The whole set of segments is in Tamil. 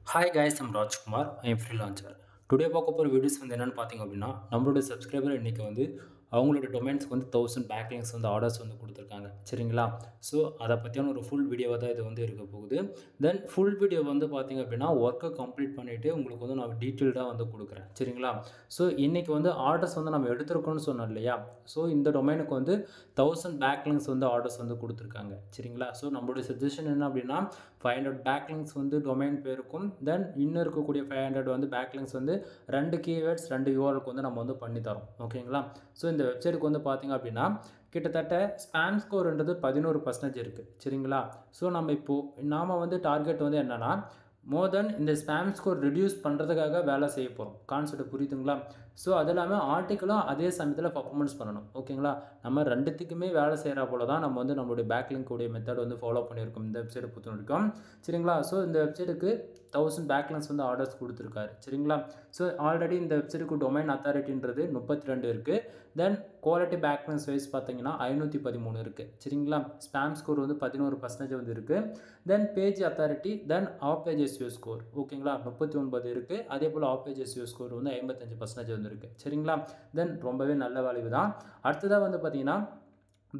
Hi guys, I'm Rajkumar. I am freelancer. Today பார்க்க போகிற வீடியோஸ் வந்து என்னென்னு பார்த்தீங்க அப்படின்னா நம்மளோட சப்ஸ்கிரைபர் இன்றைக்கி வந்து அவங்களோட டொமைன்ஸ்க்கு வந்து 1000 பேக்லிங்ஸ் வந்து ஆர்டர்ஸ் வந்து கொடுத்துருக்காங்க சரிங்களா. ஸோ அதை பற்றியான ஒரு ஃபுல் வீடியோவாக தான் இது வந்து இருக்க போகுது. தென் ஃபுல் வீடியோ வந்து பார்த்திங்க அப்படின்னா ஒர்க்கை கம்ப்ளீட் பண்ணிவிட்டு உங்களுக்கு வந்து நான் டீட்டெயில்டாக வந்து கொடுக்குறேன் சரிங்களா. ஸோ இன்றைக்கி வந்து ஆர்டர்ஸ் வந்து நம்ம எடுத்துருக்கோம்னு சொன்னோம் இல்லையா. ஸோ இந்த டொமைனுக்கு வந்து 1000 பேக்லிங்ஸ் வந்து ஆர்டர்ஸ் வந்து கொடுத்துருக்காங்க சரிங்களா. ஸோ நம்மளுடைய சஜஷன் என்ன அப்படின்னா 500 பேக்லிங்ஸ் வந்து டொமைன் பேருக்கும் தென் இன்னும் இருக்கக்கூடிய 500 வந்து பேக்லிங்ஸ் வந்து 2 கீவேர்ட்ஸ் 2 யூஆர்எல்க்கு வந்து நம்ம வந்து பண்ணி தரோம் ஓகேங்களா. ஸோ இந்த வெப்சைட்டுக்கு வந்து பார்த்திங்க அப்படின்னா கிட்டத்தட்ட ஸ்பேம் ஸ்கோர்ன்றது 11% இருக்குது சரிங்களா. ஸோ நம்ம இப்போது நாம் வந்து டார்கெட் வந்து என்னென்னா மோர் தென் இந்த ஸ்பேம் ஸ்கோர் ரிடியூஸ் பண்ணுறதுக்காக வேலை செய்ய போகிறோம். கான்செப்ட் புரியுதுங்களா. ஸோ அது இல்லாமல் ஆர்டிக்கலும் அதே சமயத்தில் பர்ஃபார்மன்ஸ் பண்ணணும் ஓகேங்களா. நம்ம ரெண்டுத்துக்குமே வேலை செய்கிற போல தான் நம்ம வந்து நம்மளுடைய பேக்லிங்க் மெத்தட் வந்து ஃபாலோ பண்ணியிருக்கோம் இந்த வெப்சைட்டை பொறுத்த வரைக்கும் சரிங்களா. ஸோ இந்த வெப்சைட்டுக்கு 1000 பேக்லிங்ஸ் வந்து ஆர்டர்ஸ் கொடுத்துருக்காரு சரிங்களா. ஸோ ஆல்ரெடி இந்த வெப்சைட்டுக்கு டொமைன் அத்தாரிட்டின்றது 32 இருக்குது. தென் குவாலிட்டி பேக்லிங்ஸ் வைஸ் பார்த்தீங்கன்னா 513 இருக்குது சரிங்களா. ஸ்பேம் ஸ்கோர் வந்து 11% வந்து இருக்குது. Then page authority then off page SEO score ஓகேங்களா 39 இருக்குது. அதே போல் ஆஃப் பேஜ் எஸ்யூ ஸ்கோர் வந்து 55% வந்து இருக்குது சரிங்களா. தென் ரொம்பவே நல்ல வேல்யூ தான். அடுத்ததாக வந்து பார்த்தீங்கன்னா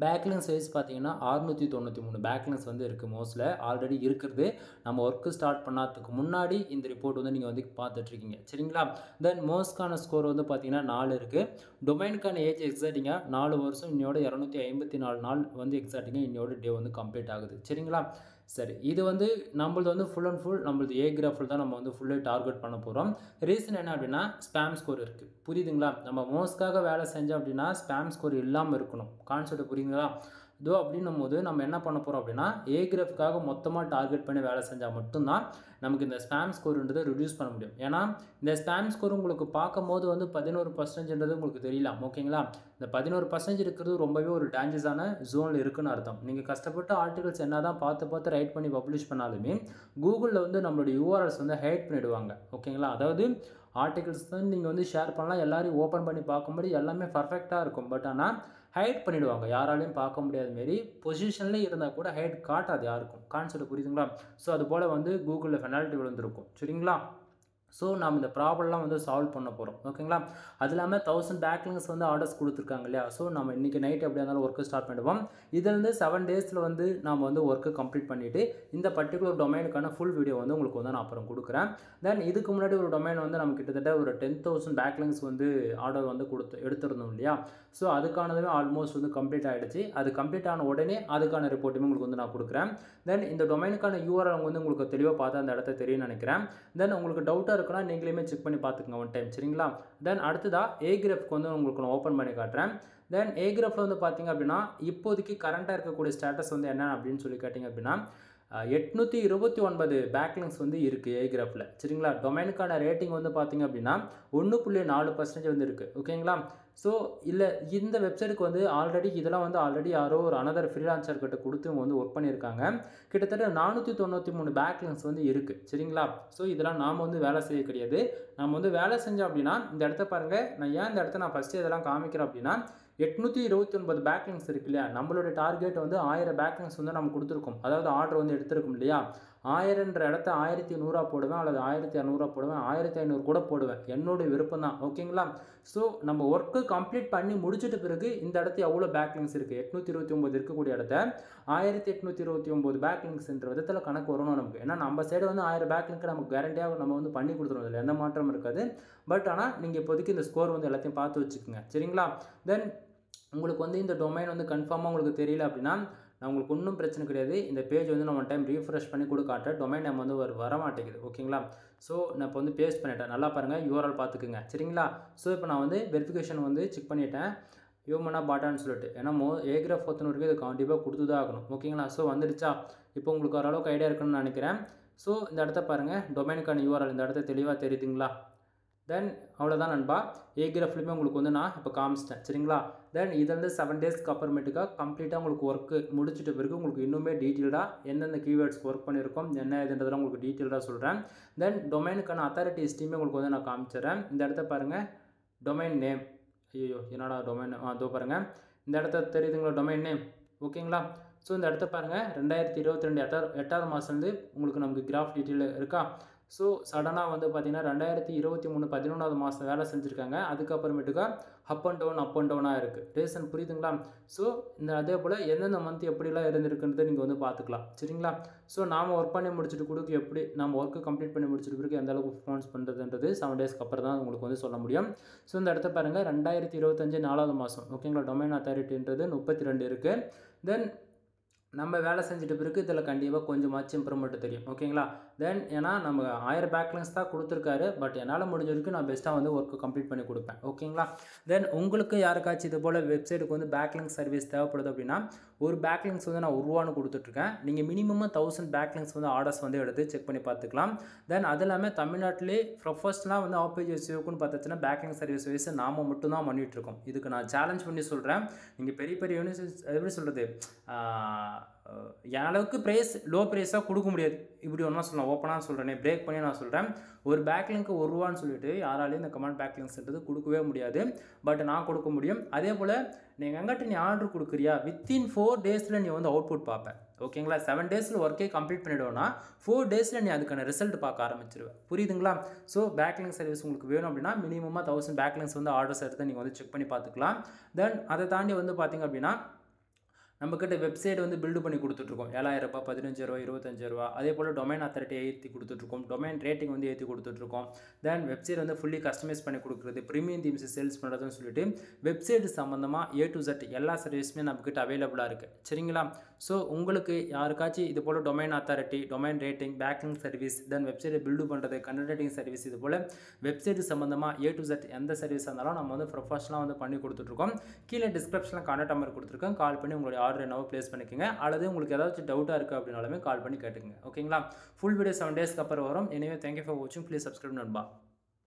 பேக்லிங்ஸ் வைஸ் பார்த்தீங்கன்னா 693 பேக்லிங்ஸ் வந்து இருக்குது. மோஸ்ட்டில் ஆல்ரெடி இருக்கிறது நம்ம ஒர்க்கு ஸ்டார்ட் பண்ணாததுக்கு முன்னாடி இந்த ரிப்போர்ட் வந்து நீங்கள் வந்து பார்த்துட்ருக்கீங்க சரிங்களா. தென் மோஸ்ட்கான ஸ்கோர் வந்து பார்த்தீங்கன்னா 4 இருக்குது. டொமைனுக்கான ஏஜ் எக்ஸாக்டிங்காக 4 வருஷம் இன்னையோட 254 நாள் வந்து எக்ஸாக்டிங்காக இன்னையோட டே வந்து கம்ப்ளீட் ஆகுது சரிங்களா. சரி, இது வந்து நம்மளது வந்து ஃபுல் அண்ட் ஃபுல் நம்மளது ஏ கிராஃபில் தான் நம்ம வந்து ஃபுல்லாக டார்கெட் பண்ண போகிறோம். ரீசன் என்ன அப்படின்னா ஸ்பேம் ஸ்கோர் இருக்குது புரியுதுங்களா. நம்ம மோஸ்ட்காக வேலை செஞ்சோம் அப்படின்னா ஸ்பேம் ஸ்கோர் இல்லாமல் இருக்கணும். கான்செப்ட் புரியுதுங்களா. இதோ அப்படின்னும் போது நம்ம என்ன பண்ண போகிறோம் அப்படின்னா ஏ கிராஃப்காக மொத்தமாக டார்கெட் பண்ணி வேலை செஞ்சால் மட்டும்தான் நமக்கு இந்த ஸ்பேம் ஸ்கோர்ன்றதை ரிடியூஸ் பண்ண முடியும். ஏன்னா இந்த ஸ்பேம் ஸ்கோர் உங்களுக்கு பார்க்கும் போது வந்து 11% உங்களுக்கு தெரியலாம் ஓகேங்களா. இந்த 11% இருக்கிறது ரொம்பவே ஒரு டேஞ்சரஸான ஜோனில் இருக்குன்னு அர்த்தம். நீங்கள் கஷ்டப்பட்டு ஆர்டிகல்ஸ் என்ன தான் பார்த்து ரைட் பண்ணி பப்ளிஷ் பண்ணாலுமே கூகுளில் வந்து நம்மளுடைய யூஆர்எல்ஸ் வந்து ஹைட் பண்ணிவிடுவாங்க ஓகேங்களா. அதாவது ஆர்டிகல்ஸ் தான் நீங்கள் வந்து ஷேர் பண்ணலாம், எல்லாரையும் ஓப்பன் பண்ணி பார்க்கும்போது எல்லாமே பர்ஃபெக்டாக இருக்கும். பட் ஆனால் ஹைட் பண்ணிவிடுவாங்க, யாராலையும் பார்க்க முடியாத மாரி பொசிஷன்லேயே இருந்தால் கூட ஹைட் காட்டாது யாருக்கும். கான்செப்ட் புரியுதுங்களா. ஸோ அது போல் வந்து கூகுளில் பெனால்ட்டி விழுந்திருக்கும் சரிங்களா. ஸோ நம்ம இந்த ப்ராப்ளம்லாம் வந்து சால்வ் பண்ண போகிறோம் ஓகேங்களா. அது இல்லாமல் 1000 பேக்லிங்ஸ் வந்து ஆர்டர்ஸ் கொடுத்துருக்காங்க இல்லையா. ஸோ நம்ம இன்றைக்கி நைட் எப்படியா இருந்தாலும் ஒர்க்கு ஸ்டார்ட் பண்ணிடுவோம். இதிலேருந்து 7 டேஸில் வந்து நம்ம வந்து ஒர்க்கு கம்ப்ளீட் பண்ணிவிட்டு இந்த பர்டிகுலர் டொமைனுக்கான ஃபுல் வீடியோ வந்து உங்களுக்கு வந்து நான் அப்புறம் கொடுக்குறேன். தென் இதுக்கு முன்னாடி ஒரு டொமைன் வந்து நம்ம கிட்டத்தட்ட ஒரு 10,000 பேக்லிங்ஸ் வந்து ஆர்டர் வந்து எடுத்திருந்தோம் இல்லையா. ஸோ அதுக்கானதுமே ஆல்மோஸ்ட் வந்து கம்ப்ளீட் ஆகிடுச்சு. அது கம்ப்ளீட் ஆன உடனே அதுக்கான ரிப்போர்ட்டுமே உங்களுக்கு வந்து நான் கொடுக்குறேன். தென் இந்த டொமைனுக்கான யூஆர்எல் வந்து உங்களுக்கு தெளிவாக பார்த்தா அந்த இடத்த தெரியும்னு நினைக்கிறேன். தென் உங்களுக்கு டவுட்டாக இருக்குன்னா நீங்களுமே செக் பண்ணி பார்த்துக்கங்க ஒன் டைம் சரிங்களா. தென் அடுத்ததாக ஏ கிராஃப்க்கு வந்து உங்களுக்கு நான் ஓப்பன் பண்ணி காட்டுறேன். தென் ஏ கிராஃபில் வந்து பார்த்தீங்க அப்படின்னா இப்போதைக்கு கரண்ட்டாக இருக்கக்கூடிய ஸ்டேட்டஸ் வந்து என்ன அப்படின்னு சொல்லி கேட்டிங்க அப்படின்னா 829 பேக்லிங்ஸ் வந்து இருக்குது ஏ கிராஃபில் சரிங்களா. டொமைனுக்கான ரேட்டிங் வந்து பார்த்திங்க அப்படின்னா 1.4% வந்து இருக்குது ஓகேங்களா. ஸோ இல்லை இந்த வெப்சைட்டுக்கு வந்து ஆல்ரெடி யாரோ ஒரு அனதர் ஃப்ரீலான்சர் கிட்ட கொடுத்து இவங்க வந்து ஒர்க் பண்ணியிருக்காங்க. கிட்டத்தட்ட 493 பேக்லிங்ஸ் வந்து இருக்குது சரிங்களா. ஸோ இதெல்லாம் நாம் வந்து வேலை செய்ய கிடையாது. நம்ம வந்து வேலை செஞ்சோம் அப்படின்னா இந்த இடத்த பாருங்கள். நான் ஏன் இந்த இடத்த நான் ஃபஸ்ட்டு இதெல்லாம் காமிக்கிறேன் அப்படின்னா 829 பேக்லிங்ஸ் இருக்கு இல்லையா. நம்மளோட டார்கெட் வந்து 1000 பேக்லிங்ஸ் வந்து நம்ம கொடுத்துருக்கோம். அதாவது ஆர்டர் வந்து எடுத்துருக்கோம் இல்லையா. 1000ன்ற இடத்த 1100 போடுவேன் அல்லது 1200 போடுவேன், 1500 கூட போடுவேன், என்னோடய விருப்பம் தான் ஓகேங்களா. ஸோ நம்ம ஒர்க்கு கம்ப்ளீட் பண்ணி முடிச்சிட்ட பிறகு இந்த இடத்து எவ்வளோ பேக்லிங்ஸ் இருக்குது 829 இருக்கக்கூடிய இடத்த 1829 பேக்லிங்ஸ்ன்ற விதத்தில் கணக்கு வரணும் நமக்கு. ஏன்னா நம்ம சைடு வந்து 1000 பேக்லிங்க்கு நமக்கு கேரண்டியாக நம்ம வந்து பண்ணி கொடுத்துருவோம், இதில் எந்த மாற்றம் இருக்காது. பட் ஆனால் நீங்கள் இப்போதைக்கு இந்த ஸ்கோர் வந்து எல்லாத்தையும் பார்த்து வச்சுக்கோங்க சரிங்களா. தென் உங்களுக்கு வந்து இந்த டொமைன் வந்து கன்ஃபார்மாக உங்களுக்கு தெரியல அப்படின்னா நான் உங்களுக்கு ஒன்றும் பிரச்சனை கிடையாது. இந்த பேஜ் வந்து நான் ஒன் டைம் ரீஃப்ரெஷ் பண்ணி காட்டுறேன். டொமைன் நேம் வந்து வர மாட்டேங்குது ஓகேங்களா. ஸோ நான் இப்போ வந்து பேஸ்ட் பண்ணிட்டேன், நல்லா பாருங்கள் யூஆர்எல் பார்த்துக்குங்க சரிங்களா. ஸோ இப்போ நான் வந்து வெரிஃபிகேஷன் வந்து செக் பண்ணிட்டேன் ஹியூமனா பாட்டான்னு சொல்லிட்டு. ஏன்னா ஏ கிராஃப் பொறுத்தவரைக்கும் இது கண்டிப்பாக கொடுத்து தான் ஆகணும் ஓகேங்களா. ஸோ வந்துடுச்சா. இப்போ உங்களுக்கு ஓரளவுக்கு ஐடியா இருக்குன்னு நினைக்கிறேன். ஸோ இந்த இடத்த பாருங்கள் டொமைனுக்கான யூஆர்எல் இந்த இடத்த தெளிவாக தெரியுதுங்களா. தென் அவ்வளோதான் நண்பா. ஏ கிராஃப்லையுமே உங்களுக்கு வந்து நான் இப்போ காமிச்சிட்டேன் சரிங்களா. தென் இதிலேருந்து 7 டேஸ்க்கு அப்புறமேட்டுக்கா கம்ப்ளீட்டாக உங்களுக்கு ஒர்க்கு முடிச்சிட்ட பிறகு உங்களுக்கு இன்னுமே டீட்டெயில்டாக எந்தெந்த கீவேர்ட்ஸ் ஒர்க் பண்ணியிருக்கோம் என்ன இதுன்றதெல்லாம் உங்களுக்கு டீட்டெயில்டாக சொல்கிறேன். தென் டொமைனுக்கான அத்தாரிட்டி ஹிஸ்ட்ரியுமே உங்களுக்கு வந்து நான் காமிச்சிடுறேன். இந்த இடத்த பாருங்கள் டொமைன் நேம். ஐயோ என்னடா டொமைன் அதோ பாருங்கள் இந்த இடத்த தெரியுதுங்களா டொமைன் நேம் ஓகேங்களா. ஸோ இந்த இடத்த பாருங்கள் 2022 8வது மாதத்துலேருந்து உங்களுக்கு நமக்கு கிராஃப் டீட்டெயில் இருக்கா. ஸோ சடனாக வந்து பார்த்தீங்கன்னா 2023 11வது மாதம் வேலை செஞ்சுருக்காங்க. அதுக்கப்புறமேட்டுக்கா அப் அண்ட் டவுனாக இருக்குது. ரீசன் புரியுதுங்களா? ஸோ இந்த அதே போல் எந்தெந்த மந்த் எப்படிலாம் இருந்திருக்குன்றதை நீங்கள் வந்து பார்த்துக்கலாம். சரிங்களா? ஸோ நாம் ஒர்க் பண்ணி முடிச்சுட்டு கொடுக்க எப்படி நம்ம ஒர்க்கு கம்ப்ளீட் பண்ணி முடிச்சுட்டு பிறகு எந்த அளவுக்கு பர்ஃபார்மன்ஸ் பண்ணுறதுன்றது 7 டேஸ்க்கு அப்புறம் தான் உங்களுக்கு வந்து சொல்ல முடியும். ஸோ இந்த இடத்த பாருங்கள் 2025 4வது மாதம் ஓகேங்களா? டொமைன் அத்தாரிட்டின்றது 32 இருக்குது. தென் நம்ம வேலை செஞ்சுட்டு பிறகு இதில் கண்டிப்பாக கொஞ்சமாச்சும் இம்ப்ரூவ்மெண்ட் தெரியும் ஓகேங்களா? தென் ஏன்னா நம்ம 1000 பேக்லிங்ஸ் தான் கொடுத்துருக்காரு. பட் என்னால் முடிஞ்ச வரைக்கும் நான் பெஸ்ட்டாக வந்து ஒர்க்கு கம்ப்ளீட் பண்ணி கொடுப்பேன் ஓகேங்களா? தென் உங்களுக்கு யாருக்காச்சும் இது போல் வெப்சைட்டுக்கு வந்து பேக்லிங்க் சர்வீஸ் தேவைப்படுது அப்படின்னா ஒரு பேக்லிங்ஸ் வந்து நான் ரூபான்னு கொடுத்துட்ருக்கேன். நீங்கள் மினிமம் 1000 பேக்லிங்ஸ் வந்து ஆர்டர்ஸ் வந்து எடுத்து செக் பண்ணி பார்த்துக்கலாம். தென் அது இல்லாமல் தமிழ்நாட்டிலே ப்ரொஃபஷனலாக வந்து ஆப்பேஜ் எஸ்இஓக்குன்னு பார்த்துச்சுன்னா பேக்லிங்க் சர்வீஸ் வைஸ் நாம் மட்டும் தான் பண்ணிகிட்ருக்கோம். இதுக்கு நான் சேலஞ்ச் பண்ணி சொல்கிறேன். நீங்கள் பெரிய பெரிய யூனிவர்சிட்டி எப்படி சொல்கிறது என் அளவுக்கு லோ ப்ரைஸாக கொடுக்க முடியாது. இப்படி ஒன்றா சொல்லலாம், ஓப்பனாக சொல்கிறேனே, பிரேக் பண்ணி நான் சொல்கிறேன். ஒரு பேக்லிங்க்கு ரூபான்னு சொல்லிட்டு யாராலையும் இந்த கமெண்ட் பேக்லிங்க்ஸ்ன்றது கொடுக்கவே முடியாது. பட் நான் கொடுக்க முடியும். அதே போல் நீங்கள் எங்கிட்ட நீ ஆர்டர் கொடுக்குறியா வித்தின் 4 டேஸில் நீ வந்து அவுட்புட் பார்ப்பேன் ஓகேங்களா? 7 டேஸில் ஒர்க்கே கம்ப்ளீட் பண்ணிவிடுவோன்னா 4 டேஸில் நீ அதுக்கான ரிசல்ட் பார்க்க ஆரம்பிச்சிருவேன். புரியுதுங்களா? ஸோ பேக்லிங்க் சர்வீஸ் உங்களுக்கு வேணும் அப்படின்னா மினிமமாக 1000 பேக்லிங்ஸ் வந்து ஆர்டர்ஸ் எடுத்து நீங்கள் வந்து செக் பண்ணி பார்த்துக்கலாம். தென் அதை தாண்டி வந்து பார்த்திங்க அப்படின்னா நம்மக்கிட்ட வெப்சைட் வந்து பில்டு பண்ணி கொடுத்துட்ருக்கோம். 7000 ரூபாய், 15 ரூபா, 25 ரூபா. அதே போல் டொமைன் அத்தாரிட்டி ஏற்றி கொடுத்துட்ருக்கோம். டொமைன் ரேட்டிங் வந்து ஏற்றி கொடுத்துட்ருக்கோம். தென் வெப்சைட் வந்து ஃபுல்லி கஸ்டமைஸ் பண்ணி கொடுக்குறது, ப்ரீமியம் தீம்ஸ் சேல்ஸ் பண்ணுறதுன்னு சொல்லிட்டு வெப்சைட் சம்மந்தமாக A to Z எல்லா சர்வீஸுமே நம்மக்கிட்ட அவைலபிளாக இருக்குது. சரிங்களா? ஸோ உங்களுக்கு யாருக்காச்சும் இது போல் domain authority, domain rating, backing service, then வெப்சைட்டை பில்டு பண்ணுறது, கண்டென்ட் சர்வீஸ், இது போல் வெப்சைட் சம்மந்தமாக A to Z எந்த சர்வீஸாக இருந்தாலும் நம்ம வந்து ப்ரொஃபஷனலாக வந்து பண்ணி கொடுத்துட்ருக்கோம். கீழே டிஸ்கிரிப்ஷனில் கான்டாக்ட் நம்பர் கொடுத்துருக்கேன். கால் பண்ணி உங்களுடைய ஆர்டர் என்னவோ ப்ளேஸ் பண்ணிக்கோங்க. அல்லது உங்களுக்கு ஏதாச்சும் டவுட்டாக இருக்குது அப்படின்னாலுமே கால் பண்ணி கேட்டுங்க ஓகேங்களா? ஃபுல் வீடியோ 7 டேஸ்க்கு அப்புறம் வரும். எனவே தேங்க்யூ ஃபார் வாட்சிங். ப்ளீஸ் சப்ஸ்கிரைப் நண்பா.